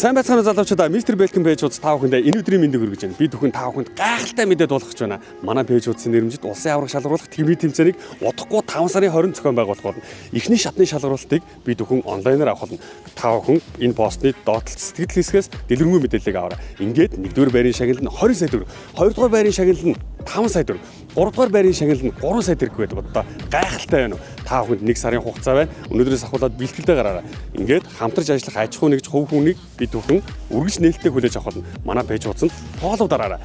Сайн байцгаана залуучуудаа мистер Бэлкэн пэйж хуудас та бүхэндээ энэ өдрийн мэндийг хүргэж байна. Би бүхэн та бүхэнд гайхалтай мэдээд болгож байна. Манай пэйж хуудсын нэрмжид улсын авраг шалгаруулах тэмээ тэмцээнийг удахгүй 5 сарын 20 зохион байгуулах болно. Эхний шатны шалгаруулалтыг би бүхэн онлайнаар авах болно. Та бүхэн энэ постны доотлолт сэтгэл хэсгээс дэлгэрэнгүй мэдээллийг аваарай. Ингээд 1-р байрын шагналд нь 20 сая төгрөг, 2-р байрын шагналд нь 5 сая төгрөг, 3-р байрын шагналд нь 3 сая төгрөг байдаг бодоо. Гайхалтай байна уу? Та бүхэнд 1 сарын хугацаа байна. Өнөөдрөөс ахуулаад бэлтгэлдээ гараарай. Ингээд хамтарч ажиллах аж ахуй нэгж хувь хүнийг бид бүхэн үргэлж нээлттэй хүлээж авах болно. Манай пэйж хуудсанд фоллоу дараарай.